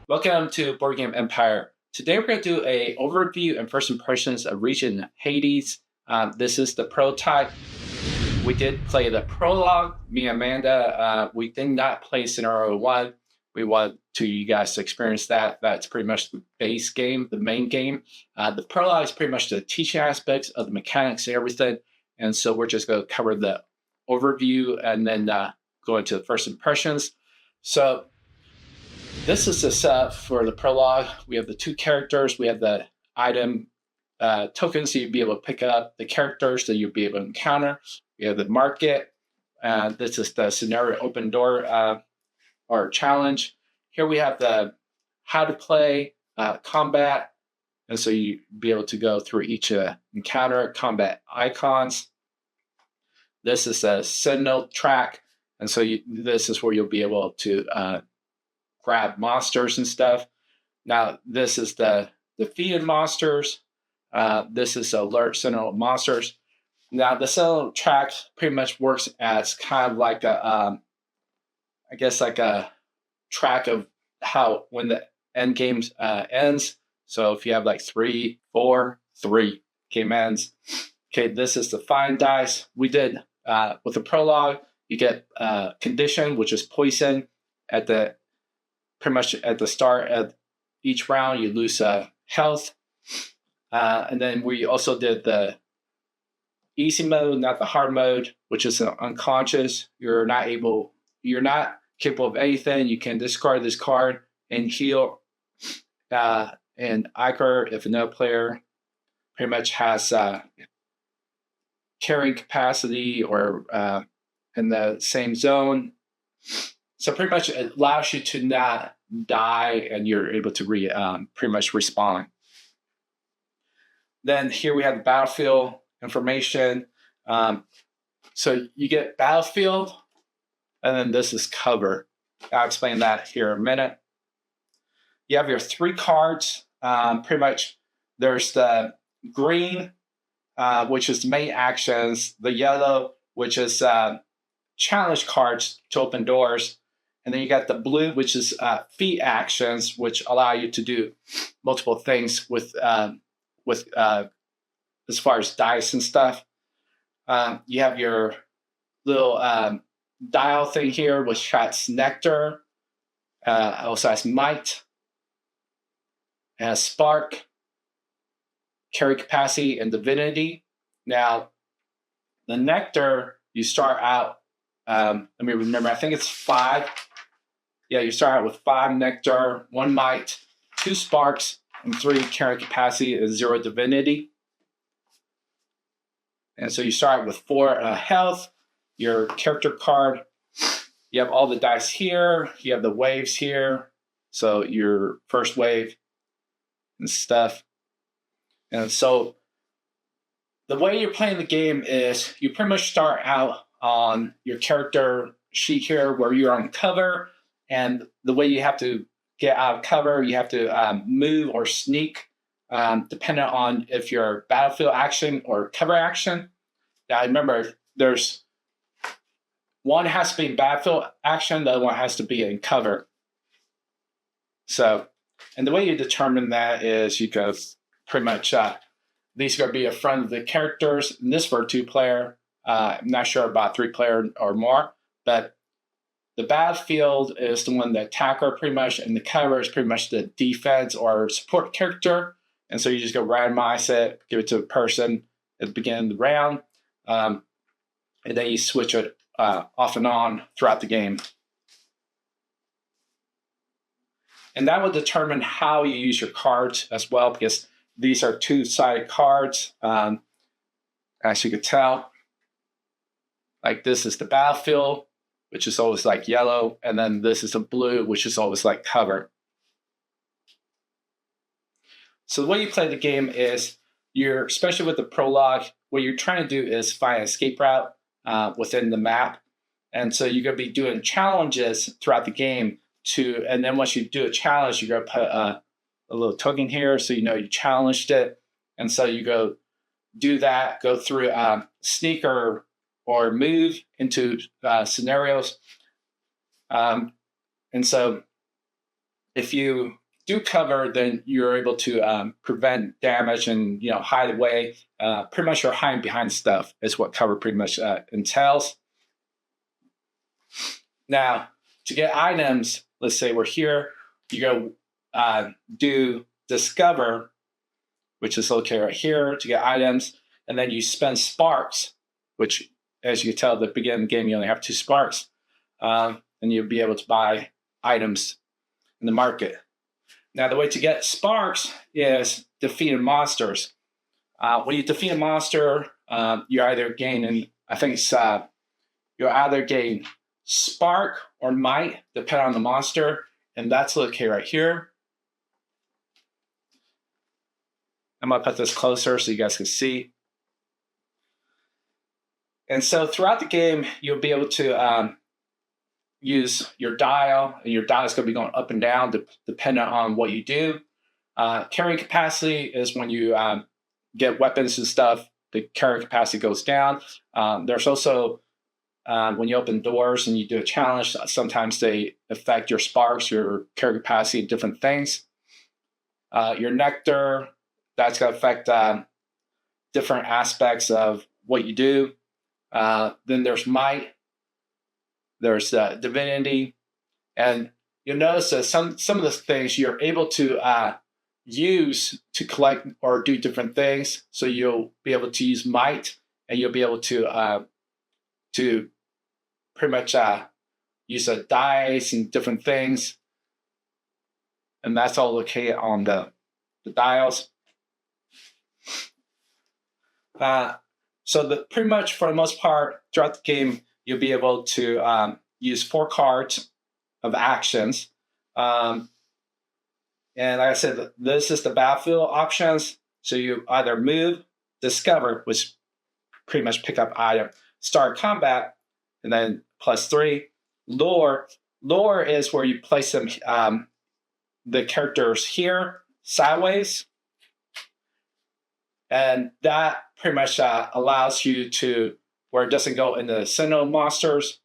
Welcome to Board Game Empire. Today we're going to do a overview and first impressions of Region Hades. This is the prototype. We did play the prologue. Me and Amanda, we did not play Scenario 1. We want you guys to experience that. That's pretty much the base game, the main game. The prologue is pretty much the teaching aspects of the mechanics and everything. And so we're just going to cover the overview and then go into the first impressions. So this is the setup for the prologue. We have the two characters. We have the item tokens that you'd be able to pick up, the characters that you'd be able to encounter. We have the market. This is the scenario open door or challenge. Here we have the how to play, combat. And so you'd be able to go through each encounter, combat icons. This is a Sentinel track. And so this is where you'll be able to grab monsters and stuff. Now, this is the defeated monsters. This is alert Sentinel monsters. Now, the Sentinel track pretty much works as kind of like a track of how when the end game ends. So if you have like 3, 4, 3 game ends. Okay, this is the find dice. We did with the prologue. You get condition, which is poison pretty much at the start of each round. You lose health. And then we also did the easy mode, not the hard mode, which is unconscious. You're not capable of anything. You can discard this card and heal. And Iker, if another player pretty much has carrying capacity or in the same zone. So pretty much it allows you to not die and you're able to pretty much respawn. Then here we have the battlefield information. So you get battlefield, and then this is cover. I'll explain that here in a minute. You have your 3 cards. Pretty much there's the green, which is main actions, the yellow, which is challenge cards to open doors. And then you got the blue, which is feat actions, which allow you to do multiple things with as far as dice and stuff. You have your little dial thing here, which has nectar, also has might, has spark, carry capacity, and divinity. Now, the nectar, you start out. Let me remember. I think it's 5. Yeah, you start out with 5 nectar, 1 might, 2 sparks, and 3 carry capacity and 0 divinity. And so you start with 4 health, your character card. You have all the dice here. You have the waves here. So your first wave and stuff. And so the way you're playing the game is you pretty much start out on your character sheet here where you're on cover. And the way you have to get out of cover, you have to move or sneak, depending on if you're battlefield action or cover action. Now, remember, there's one has to be in battlefield action, the other one has to be in cover. So, and the way you determine that is you go pretty much, these are going to be in front of the characters. And this for a 2-player. I'm not sure about 3-player or more, but the battlefield is the one, the attacker pretty much, and the cover is pretty much the defense or support character. And so you just go randomize it, give it to a person at the beginning of the round, and then you switch it off and on throughout the game. And that will determine how you use your cards as well, because these are 2-sided cards, as you can tell. Like this is the battlefield, which is always like yellow, and then this is a blue, which is always like cover. So the way you play the game is especially with the prologue, what you're trying to do is find an escape route within the map. And so you're going to be doing challenges throughout the game and then once you do a challenge, you're going to put a little token here so you know you challenged it. And so you go do that, go through sneak or move into scenarios. And so if you do cover, then you're able to prevent damage and hide away. Pretty much you're hiding behind stuff is what cover pretty much entails. Now, to get items, let's say we're here, you go do discover, which is located right here to get items, and then you spend sparks, which, as you can tell at the beginning of the game, you only have 2 sparks, and you'll be able to buy items in the market. Now, the way to get sparks is defeating monsters. When you defeat a monster, you either gain, you either gain spark or might, depending on the monster, and that's located right here. I'm going to put this closer so you guys can see. And so throughout the game, you'll be able to use your dial, and your dial is going to be going up and down depending on what you do. Carrying capacity is when you get weapons and stuff, the carrying capacity goes down. There's also, when you open doors and you do a challenge, sometimes they affect your sparks, your carrying capacity, different things. Your nectar, that's going to affect different aspects of what you do. Then there's might, there's divinity, and you'll notice that some of the things you're able to use to collect or do different things. So you'll be able to use might, and you'll be able to pretty much use a dice and different things, and that's all located on the dials. So pretty much for the most part throughout the game, you'll be able to use 4 cards of actions. And like I said, this is the battlefield options. So you either move, discover, which pretty much pick up item, start combat, and then +3. Lore. Lore is where you place them, the characters here, sideways. And that pretty much allows you to, where it doesn't go in the Sentinel monsters.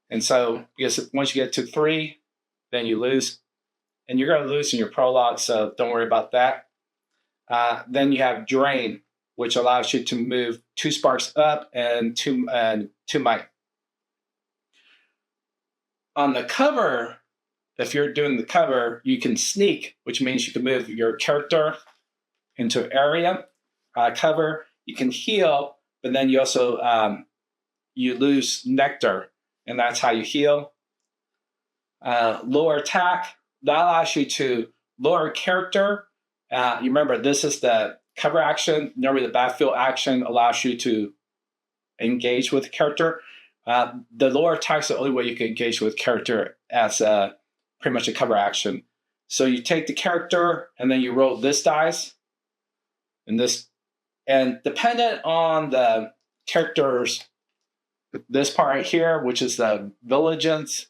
And so, because once you get to 3, then you lose. And you're going to lose in your prologue, so don't worry about that. Then you have Drain, which allows you to move 2 sparks up and 2 might. On the cover, if you're doing the cover, you can sneak, which means you can move your character into an area. Cover, you can heal, but then you also you lose nectar, and that's how you heal. Lower attack, that allows you to lower character. You remember, this is the cover action. Normally the battlefield action allows you to engage with the character. The lower attack is the only way you can engage with character as pretty much a cover action. So you take the character, and then you roll this dice, and dependent on the characters, this part right here, which is the vigilance,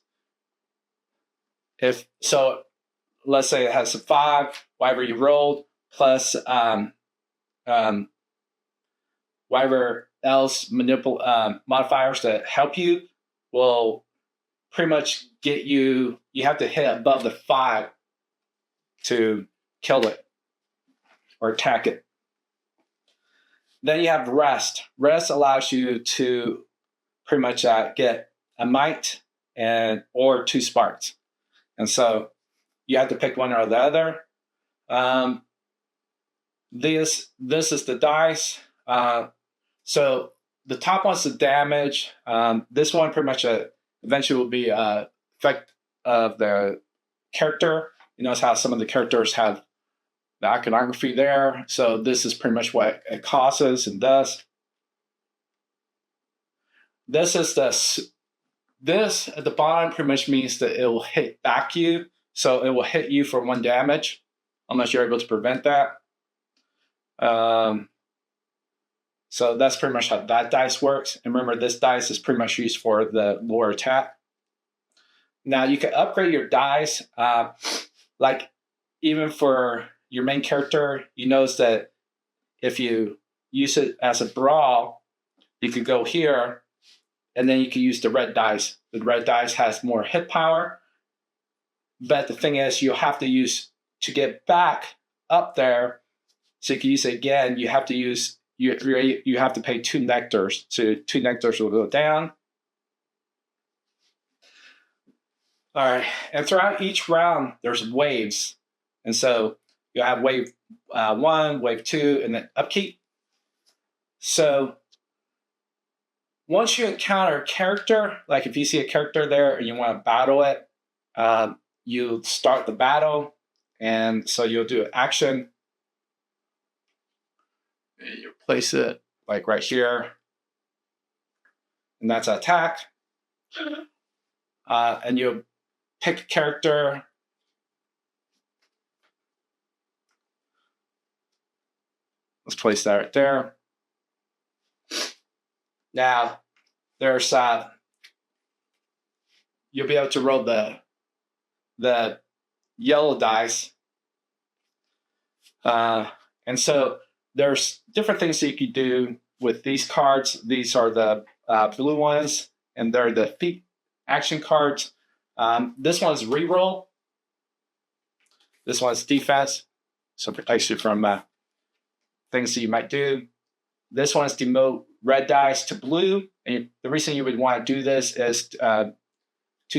let's say it has a 5, whatever you rolled, plus whatever else modifiers that help you will pretty much get you have to hit above the 5 to kill it or attack it. Then you have rest. Rest allows you to pretty much get a might or 2 sparks. And so you have to pick one or the other. This is the dice. So the top one's the damage. This one pretty much eventually will be effect of the character. You notice how some of the characters have the iconography there. So this is pretty much what it causes and does. This at the bottom pretty much means that it will hit back you. So it will hit you for 1 damage unless you're able to prevent that. So that's pretty much how that dice works. And remember, this dice is pretty much used for the lower attack. Now you can upgrade your dice. Like even for your main character, you notice that if you use it as a brawl, you could go here, and then you can use the red dice. The red dice has more hit power. But the thing is, you'll have to use to get back up there. So you can use it again. You have to use you have to pay 2 nectars. So 2 nectars will go down. All right, and throughout each round, there's waves, and so you have wave 1, wave 2, and then upkeep. So once you encounter a character, like if you see a character there and you want to battle it, you start the battle, and so you'll do action. You place it like right here, and that's an attack. And you'll pick a character. Let's place that right there. Now, there's you'll be able to roll the yellow dice, and so there's different things that you can do with these cards. These are the blue ones, and they're the feat action cards. This one's reroll. This one's defense. So actually from things that you might do. This one's demote red dice to blue. And the reason you would want to do this is 2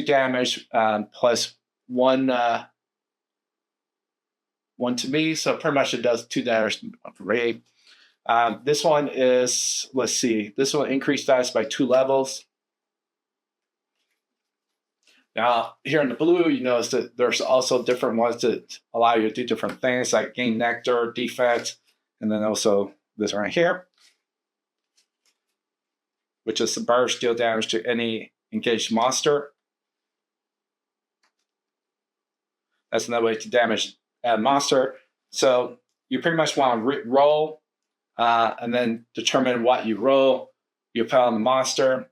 damage plus 1 to me. So pretty much it does 2 damage for me. This one is, let's see, this will increase dice by 2 levels. Now, here in the blue, you notice that there's also different ones that allow you to do different things, like gain nectar, defense, and then also this right here, which is the burst, deal damage to any engaged monster. That's another way to damage a monster. So you pretty much want to roll and then determine what you roll. You put on the monster.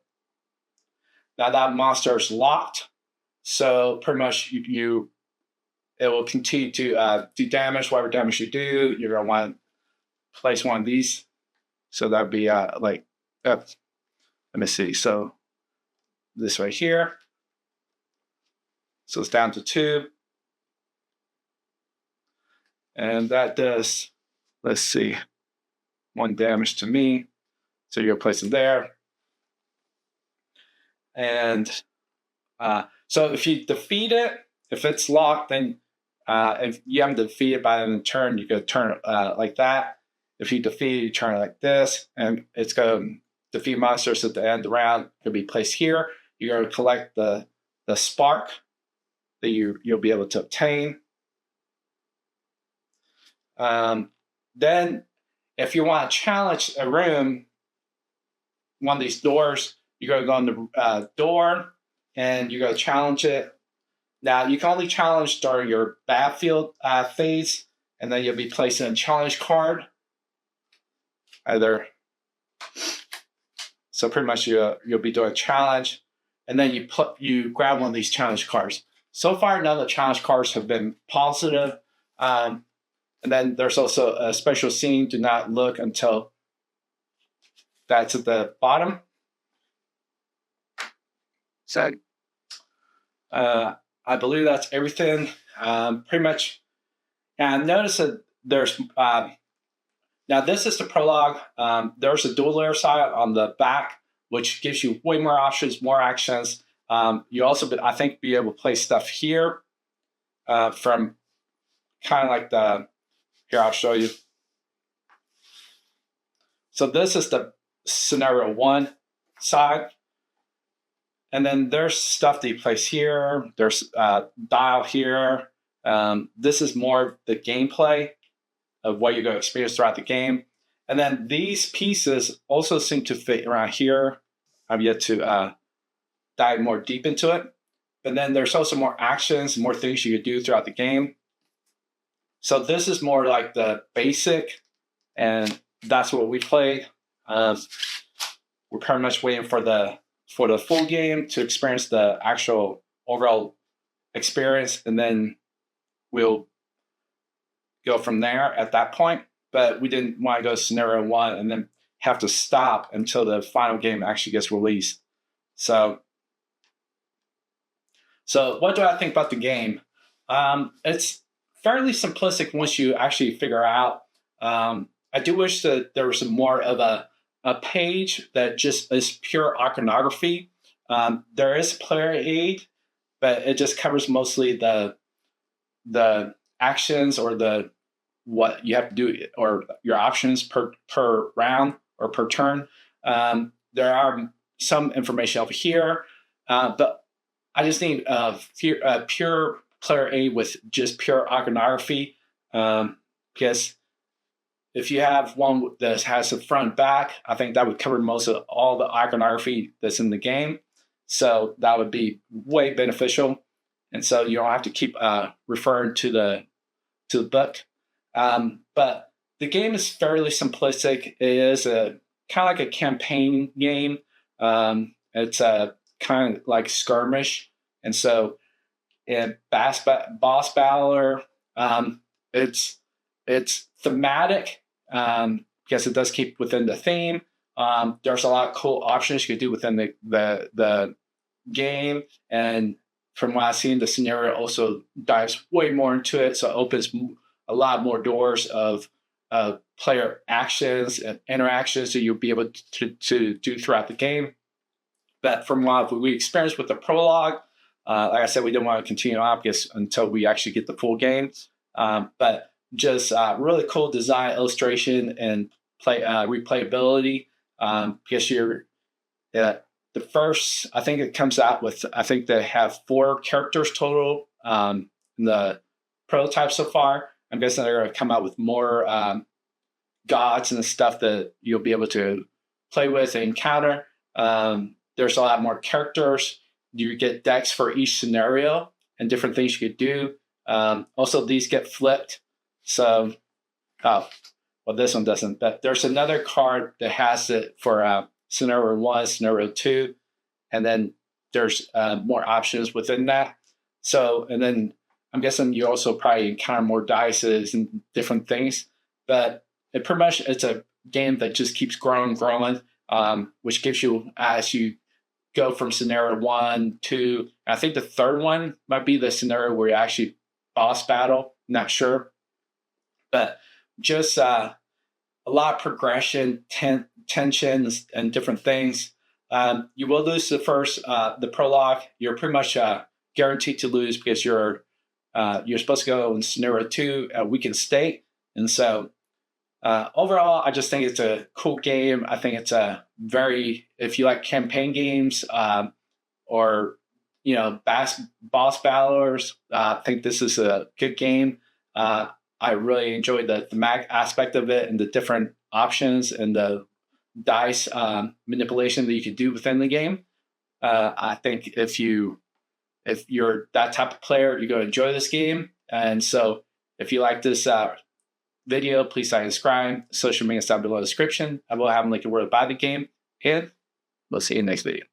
Now that monster is locked. So pretty much it will continue to do damage. Whatever damage you do, you're going to want to place one of these. So that would be let me see. So this right here. So it's down to 2. And that does, let's see, 1 damage to me. So you're going to place it there. And so if you defeat it, if it's locked, then if you haven't defeated by the end of the turn, you go turn it like that. If you defeat it, you turn it like this, and it's going to defeat monsters at the end of the round. It'll be placed here. You're going to collect the spark that you'll be able to obtain. Then, if you want to challenge a room, one of these doors, you're going to go on the door, and you're going to challenge it. Now, you can only challenge during your battlefield phase, and then you'll be placing a challenge card. So pretty much you'll be doing a challenge, and then you grab one of these challenge cards. So far, none of the challenge cards have been positive. And then there's also a special scene, do not look until that's at the bottom. So I believe that's everything. Pretty much. And notice that there's now this is the prologue. There's a dual layer side on the back, which gives you way more options, more actions. You also, I think, be able to play stuff here from kind of like here, I'll show you. So this is the scenario 1 side. And then there's stuff that you place here. There's dial here. This is more the gameplay of what you're going to experience throughout the game. And then these pieces also seem to fit around here. I've yet to dive more deep into it. But then there's also more actions, more things you could do throughout the game. So this is more like the basic, and that's what we played. We're pretty much waiting for the full game to experience the actual overall experience, and then we'll go from there at that point. But we didn't want to go to scenario 1 and then have to stop until the final game actually gets released. So what do I think about the game? It's fairly simplistic once you actually figure out. I do wish that there was some more of a page that just is pure iconography. There is player aid, but it just covers mostly the actions or the what you have to do or your options per round or per turn. There are some information over here, but I just need pure player aid with just pure iconography, because if you have one that has a front and back, I think that would cover most of all the iconography that's in the game. So that would be way beneficial, and so you don't have to keep referring to the book. But the game is fairly simplistic. It is a kind of like a campaign game. It's a kind of like skirmish, and so in boss battler, it's thematic, because it does keep within the theme. There's a lot of cool options you can do within the game, and from what I've seen, the scenario also dives way more into it, so it opens a lot more doors of player actions and interactions that you'll be able to do throughout the game. But from what we experienced with the prologue, like I said, we didn't want to continue on because until we actually get the full game. But just really cool design, illustration, and replayability. Because the first, I think it comes out with, I think they have 4 characters total in the prototype so far. I'm guessing they're going to come out with more gods and stuff that you'll be able to play with and encounter. There's a lot more characters. You get decks for each scenario and different things you could do. Also, these get flipped. So, well, this one doesn't. But there's another card that has it for scenario 1, scenario 2, and then there's more options within that. So, and then I'm guessing you also probably encounter more dices and different things. But pretty much it's a game that just keeps growing, which gives you, as you go from scenario 1, 2, I think the third one might be the scenario where you actually boss battle. Not sure. But just a lot of progression, tensions, and different things. You will lose the prologue. You're pretty much guaranteed to lose because you're supposed to go in scenario 2 at weakened state. And so overall, I just think it's a cool game. I think it's if you like campaign games or boss battlers, I think this is a good game. I really enjoyed the thematic aspect of it and the different options and the dice manipulation that you could do within the game. I think if you're that type of player, you're going to enjoy this game. And so if you like this video, please subscribe. Social media is down below in the description. I will have them link to where to buy the game. And we'll see you in the next video.